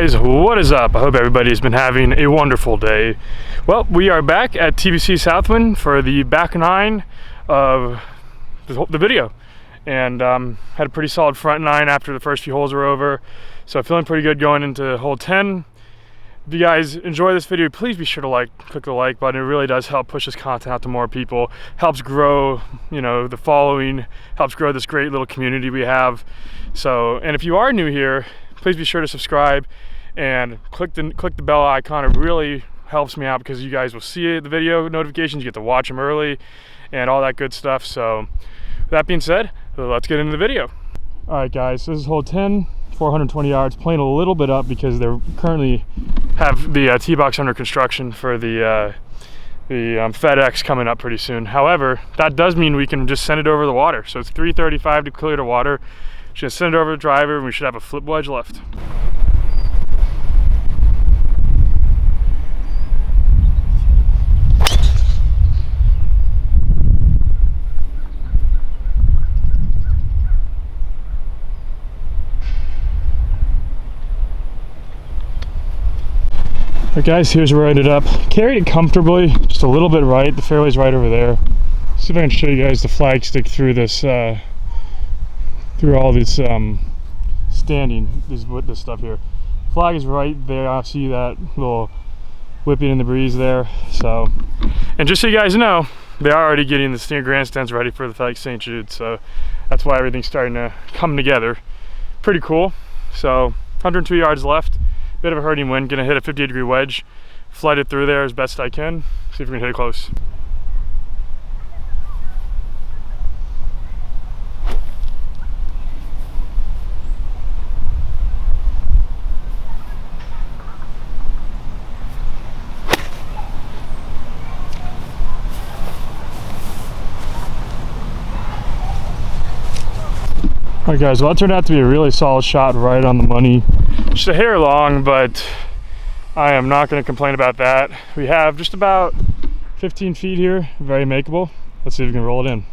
guys, what is up? I hope everybody's been having a wonderful day. Well, we are back at TPC SOUTHWIND for the back nine of the video, and had a pretty solid front nine after the first few holes were over, so feeling pretty good going into hole 10. If you guys enjoy this video, please be sure to click the like button. It really does help push this content out to more people, helps grow, the following, helps grow this great little community we have. So, and if you are new here, please be sure to subscribe and click the bell icon. It really helps me out because you guys will see the video notifications, you get to watch them early and all that good stuff. So with that being said, let's get into the video. All right guys, so this is hole 10, 420 yards, playing a little bit up because they're currently have the tee box under construction for the FedEx coming up pretty soon. However, that does mean we can just send it over the water. So it's 335 to clear the water. Just send it over the driver and we should have a flip wedge left. Alright guys, here's where I ended up. Carried it comfortably, just a little bit right. The fairway's right over there. See if I can show you guys the flag stick through this, through all this standing, this stuff here. Flag is right there. I see that little whipping in the breeze there. So, and just so you guys know, they are already getting the senior grandstands ready for the FedEx St. Jude. So that's why everything's starting to come together. Pretty cool. So 102 yards left. Bit of a hurting wind, gonna hit a 58-degree wedge, flight it through there as best I can, see if we can hit it close. Alright guys, well that turned out to be a really solid shot right on the money. Just a hair long, but I am not going to complain about that. We have just about 15 feet here, very makeable. Let's see if we can roll it in.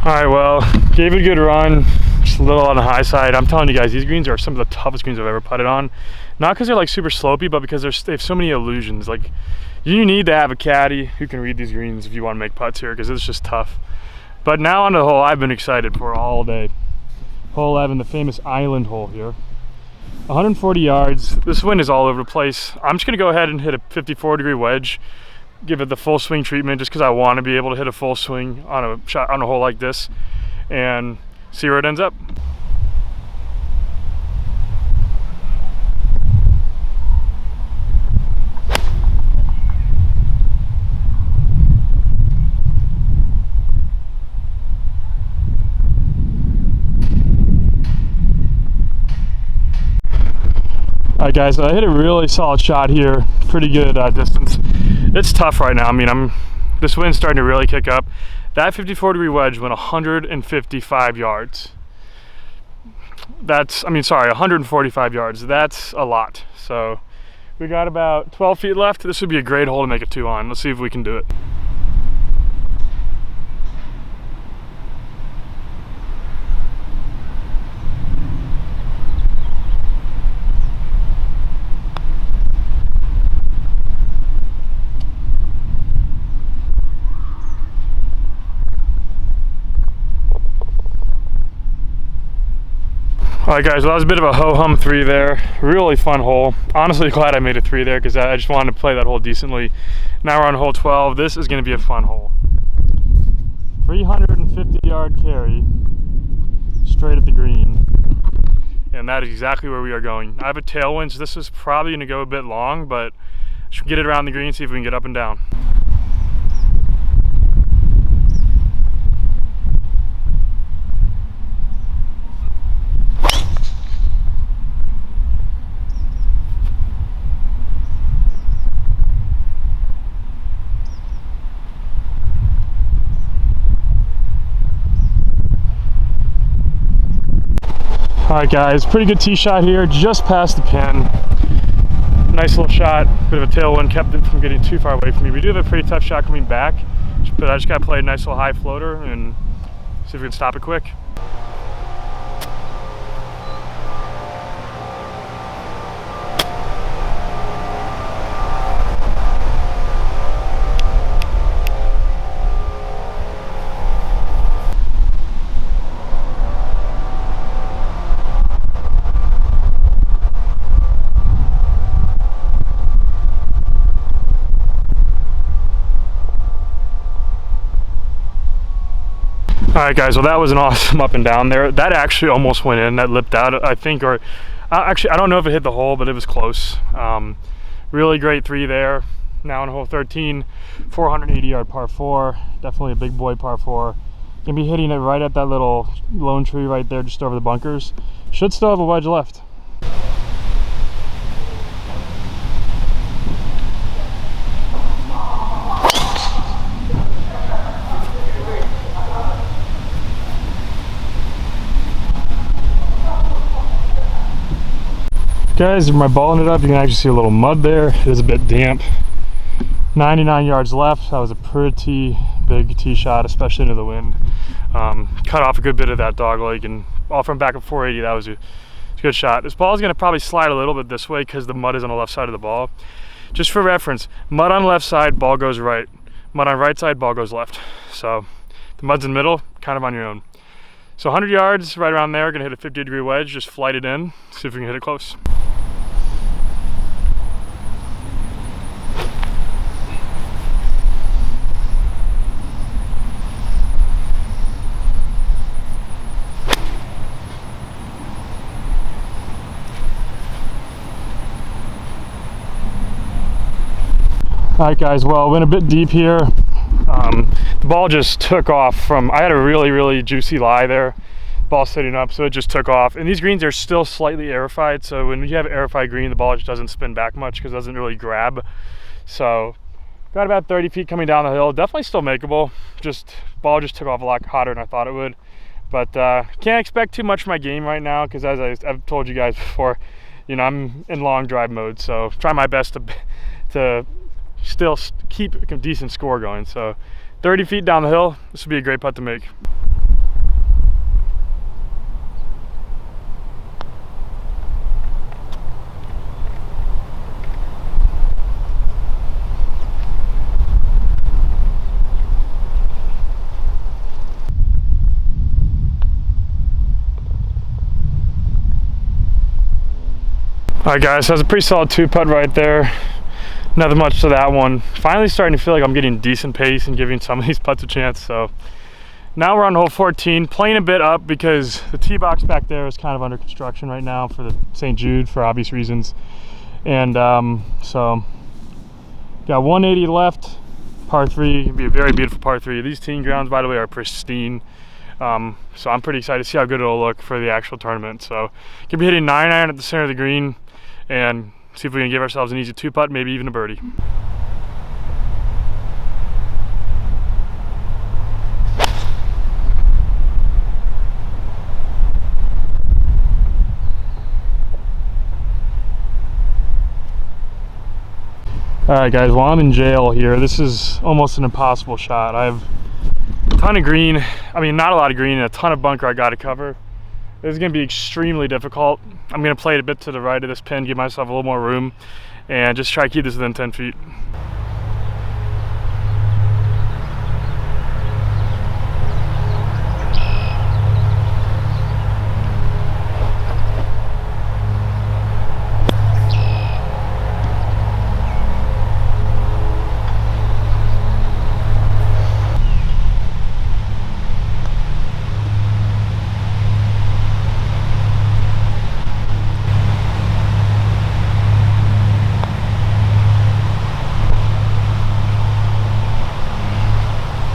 Alright, well, gave it a good run. Just a little on the high side. I'm telling you guys, these greens are some of the toughest greens I've ever putted on. Not because they're like super slopey, but because they have so many illusions. Like, you need to have a caddy who can read these greens if you want to make putts here, because it's just tough. But now on the hole I've been excited for all day. Hole 11, the famous island hole here. 140 yards. This wind is all over the place. I'm just going to go ahead and hit a 54-degree wedge. Give it the full swing treatment just because I want to be able to hit a full swing on a shot on a hole like this. And see where it ends up. Alright guys, I hit a really solid shot here, pretty good distance. It's tough right now. I mean, this wind's starting to really kick up. That 54-degree wedge went 155 yards. That's, 145 yards. That's a lot. So we got about 12 feet left. This would be a great hole to make a 2 on. Let's see if we can do it. Alright guys, well that was a bit of a ho-hum 3 there. Really fun hole. Honestly glad I made a 3 there because I just wanted to play that hole decently. Now we're on hole 12. This is going to be a fun hole. 350-yard carry straight at the green. And that is exactly where we are going. I have a tailwind, so this is probably going to go a bit long, but I should get it around the green, see if we can get up and down. Alright guys, pretty good tee shot here, just past the pin. Nice little shot, bit of a tailwind kept it from getting too far away from me. We do have a pretty tough shot coming back, but I just got to play a nice little high floater and see if we can stop it quick. Alright guys, well that was an awesome up and down there. That actually almost went in, that lipped out I think, or actually I don't know if it hit the hole, but it was close. Really great 3 there. Now on hole 13, 480 yard par 4, definitely a big boy par 4. Gonna be hitting it right at that little lone tree right there just over the bunkers. Should still have a wedge left. Guys, if my ball ended up, you can actually see a little mud there. It is a bit damp. 99 yards left. That was a pretty big tee shot, especially into the wind. Cut off a good bit of that dog leg, and all from back at 480, that was a good shot. This ball is going to probably slide a little bit this way because the mud is on the left side of the ball. Just for reference, mud on left side, ball goes right. Mud on right side, ball goes left. So the mud's in the middle, kind of on your own. So 100 yards, right around there, gonna hit a 50-degree wedge, just flight it in, see if we can hit it close. Alright guys, well, went a bit deep here. The ball just took off from, I had a really juicy lie there. Ball sitting up, so it just took off. And these greens are still slightly aerified, so when you have an aerified green, the ball just doesn't spin back much because it doesn't really grab. So got about 30 feet coming down the hill. Definitely still makeable. Ball just took off a lot hotter than I thought it would. But can't expect too much from my game right now because as I've told you guys before, you know, I'm in long drive mode, so try my best to still keep a decent score going. So 30 feet down the hill, this would be a great putt to make. Alright guys, so that's a pretty solid 2-putt right there. Nothing much to that one. Finally starting to feel like I'm getting decent pace and giving some of these putts a chance. So now we're on hole 14, playing a bit up because the tee box back there is kind of under construction right now for the St. Jude for obvious reasons. And so got 180 left, par 3. It'll be a very beautiful par 3. These teeing grounds, by the way, are pristine. So I'm pretty excited to see how good it'll look for the actual tournament. So gonna be hitting 9-iron at the center of the green and see if we can give ourselves an easy 2-putt, maybe even a birdie. Alright guys, well I'm in jail here. This is almost an impossible shot. I have a ton of green, I mean not a lot of green, and a ton of bunker I got to cover. This is going to be extremely difficult. I'm going to play it a bit to the right of this pin, give myself a little more room, and just try to keep this within 10 feet.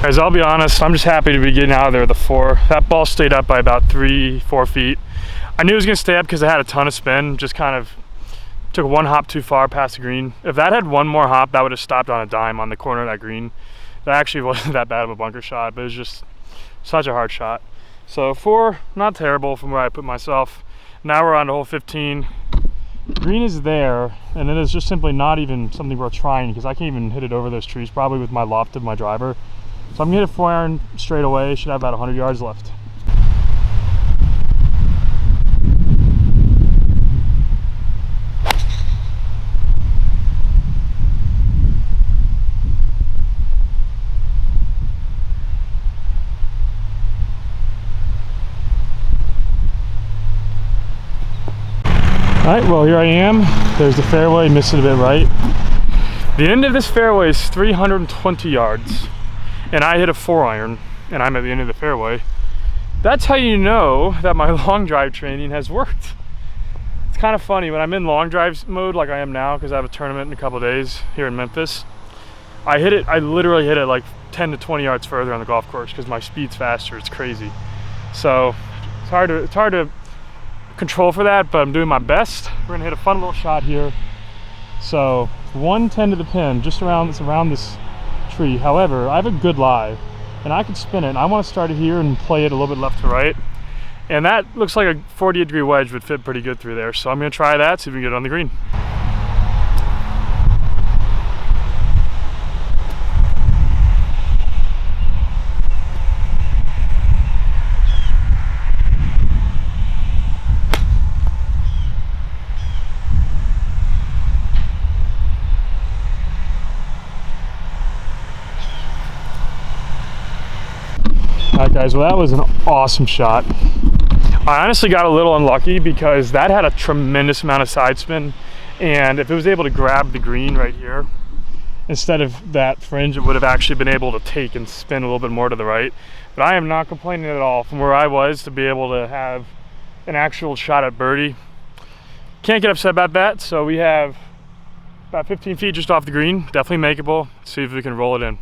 Guys, I'll be honest, I'm just happy to be getting out of there with a 4. That ball stayed up by about 3-4 feet. I knew it was going to stay up because it had a ton of spin, just kind of took one hop too far past the green. If that had one more hop, that would have stopped on a dime on the corner of that green. That actually wasn't that bad of a bunker shot, but it was just such a hard shot. So 4, not terrible from where I put myself. Now we're on to hole 15. Green is there, and it is just simply not even something worth trying because I can't even hit it over those trees, probably with my loft of my driver. So I'm gonna hit a 4-iron straight away. Should have about 100 yards left. Alright, well here I am. There's the fairway, missed it a bit right. The end of this fairway is 320 yards, and I hit a 4-iron, and I'm at the end of the fairway. That's how you know that my long drive training has worked. It's kind of funny, when I'm in long drive mode like I am now, because I have a tournament in a couple of days here in Memphis, I literally hit it like 10 to 20 yards further on the golf course because my speed's faster. It's crazy. So it's hard to control for that, but I'm doing my best. We're gonna hit a fun little shot here. So 110 to the pin, just around this tree. However, I have a good lie and I can spin it. I want to start it here and play it a little bit left to right, and that looks like a 40-degree wedge would fit pretty good through there. So I'm gonna try that, see if we can get it on the green. Alright guys, well that was an awesome shot. I honestly got a little unlucky because that had a tremendous amount of side spin, and if it was able to grab the green right here instead of that fringe, it would have actually been able to take and spin a little bit more to the right. But I am not complaining at all from where I was to be able to have an actual shot at birdie. Can't get upset about that. So we have about 15 feet just off the green, definitely makeable. Let's see if we can roll it in.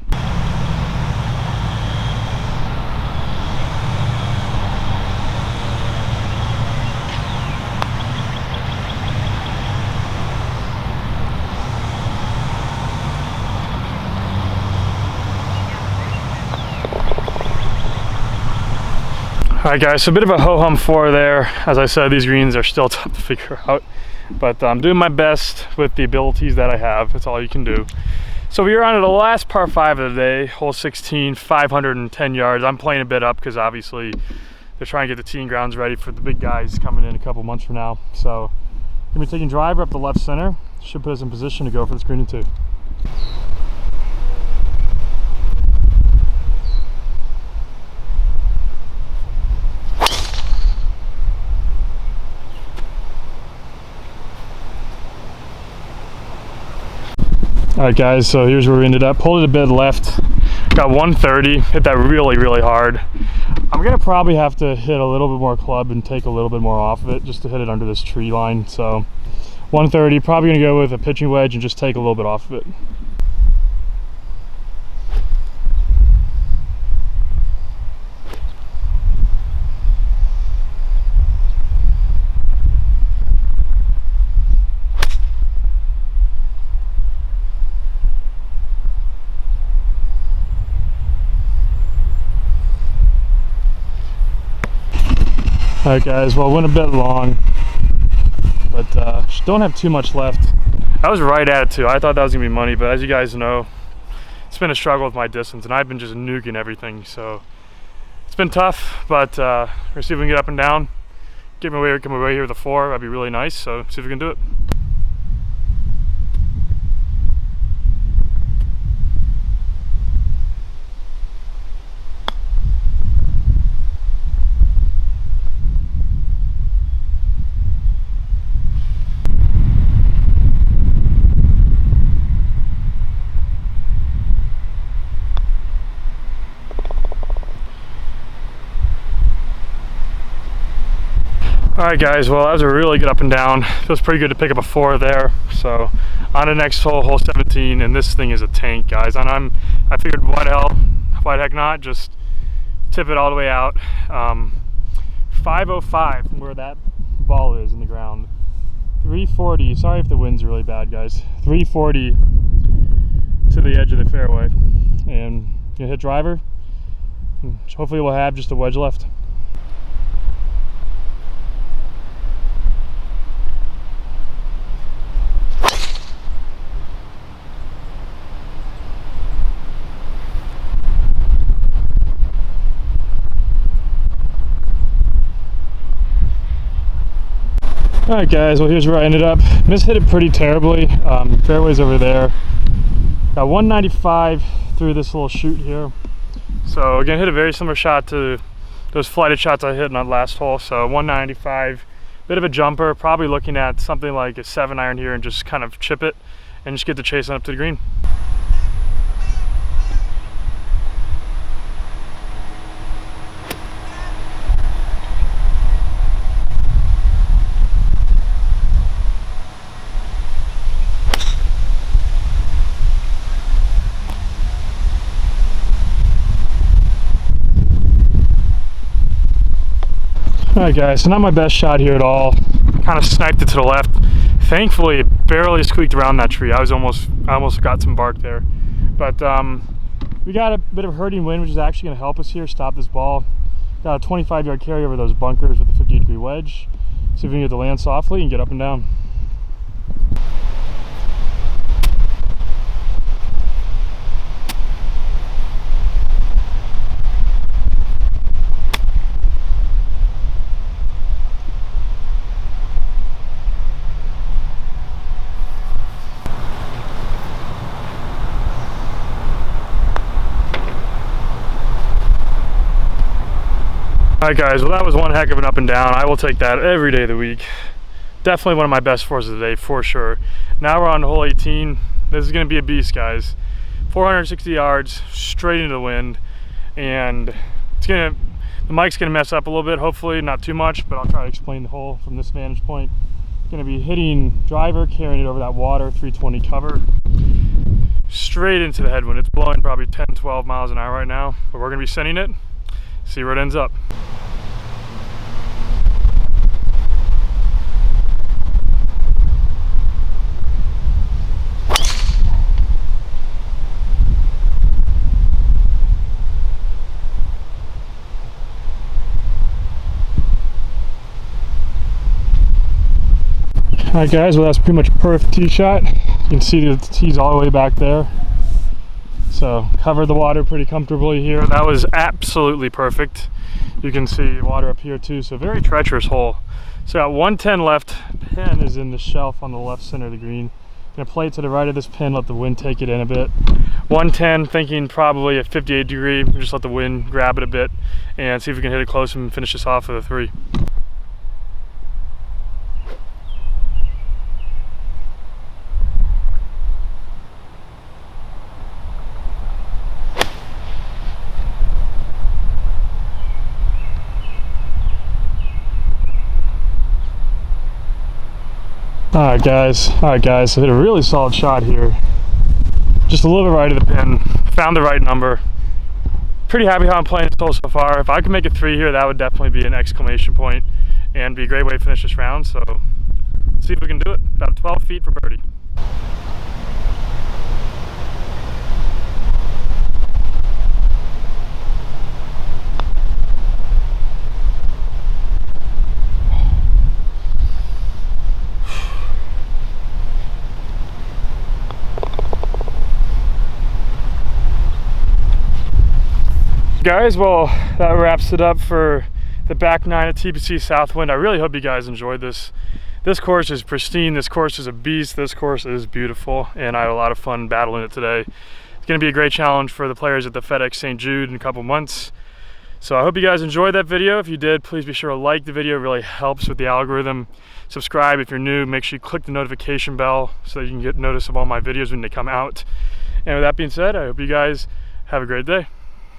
Alright guys, so a bit of a ho-hum 4 there. As I said, these greens are still tough to figure out, but I'm doing my best with the abilities that I have. That's all you can do. So we are on to the last par 5 of the day, hole 16, 510 yards. I'm playing a bit up because obviously they're trying to get the teeing grounds ready for the big guys coming in a couple months from now. So I'm going to be taking driver up the left center. Should put us in position to go for this green and 2. Alright guys, so here's where we ended up. Pulled it a bit left, got 130, hit that really hard. I'm gonna probably have to hit a little bit more club and take a little bit more off of it just to hit it under this tree line. So 130, probably gonna go with a pitching wedge and just take a little bit off of it. Alright guys, well, went a bit long, but don't have too much left. I was right at it too. I thought that was gonna be money, but as you guys know, it's been a struggle with my distance, and I've been just nuking everything. So it's been tough, but we're gonna see if we can get up and down. Come away here with a 4. That'd be really nice. So see if we can do it. Alright guys, well that was a really good up and down. Feels pretty good to pick up a 4 there. So on to the next hole, hole 17, and this thing is a tank, guys. And I figured why the heck not, just tip it all the way out. 505 from where that ball is in the ground. 340, sorry if the wind's really bad guys. 340 to the edge of the fairway. And gonna hit driver. And hopefully we'll have just a wedge left. Alright guys, well here's where I ended up. Hit it pretty terribly. Fairway's over there. Got 195 through this little chute here. So again, hit a very similar shot to those flighted shots I hit on that last hole. So 195, bit of a jumper, probably looking at something like a 7-iron here and just kind of chip it and just get the chase on up to the green. Alright guys, so not my best shot here at all. Kind of sniped it to the left. Thankfully, it barely squeaked around that tree. I almost got some bark there. But we got a bit of hurting wind, which is actually going to help us here stop this ball. Got a 25-yard carry over those bunkers with a 50-degree wedge. See if we can get the land softly and get up and down. Alright guys, well that was one heck of an up and down. I will take that every day of the week. Definitely one of my best fours of the day, for sure. Now we're on hole 18. This is going to be a beast, guys. 460 yards, straight into the wind. And the mic's going to mess up a little bit, hopefully not too much, but I'll try to explain the hole from this vantage point. Going to be hitting driver, carrying it over that water, 320 cover. Straight into the headwind. It's blowing probably 10, 12 miles an hour right now, but we're going to be sending it. See where it ends up. Alright guys, well that's pretty much a perfect tee shot. You can see the tee's all the way back there. So covered the water pretty comfortably here. That was absolutely perfect. You can see water up here too, so very treacherous hole. So got 110 left. Pin is in the shelf on the left center of the green. Gonna play it to the right of this pin, let the wind take it in a bit. 110, thinking probably a 58 degree. Just let the wind grab it a bit and see if we can hit it close and finish this off with a 3. Alright guys, so hit a really solid shot here. Just a little bit right of the pin. Found the right number. Pretty happy how I'm playing this hole so far. If I could make a 3 here, that would definitely be an exclamation point and be a great way to finish this round. So let's see if we can do it. About 12 feet for birdie. Guys, well that wraps it up for the back 9 at TPC Southwind. I really hope you guys enjoyed this. This course is pristine, this course is a beast, this course is beautiful, and I had a lot of fun battling it today. It's going to be a great challenge for the players at the FedEx St. Jude in a couple months. So I hope you guys enjoyed that video. If you did, please be sure to like the video. It really helps with the algorithm. Subscribe if you're new. Make sure you click the notification bell so that you can get notice of all my videos when they come out. And with that being said, I hope you guys have a great day.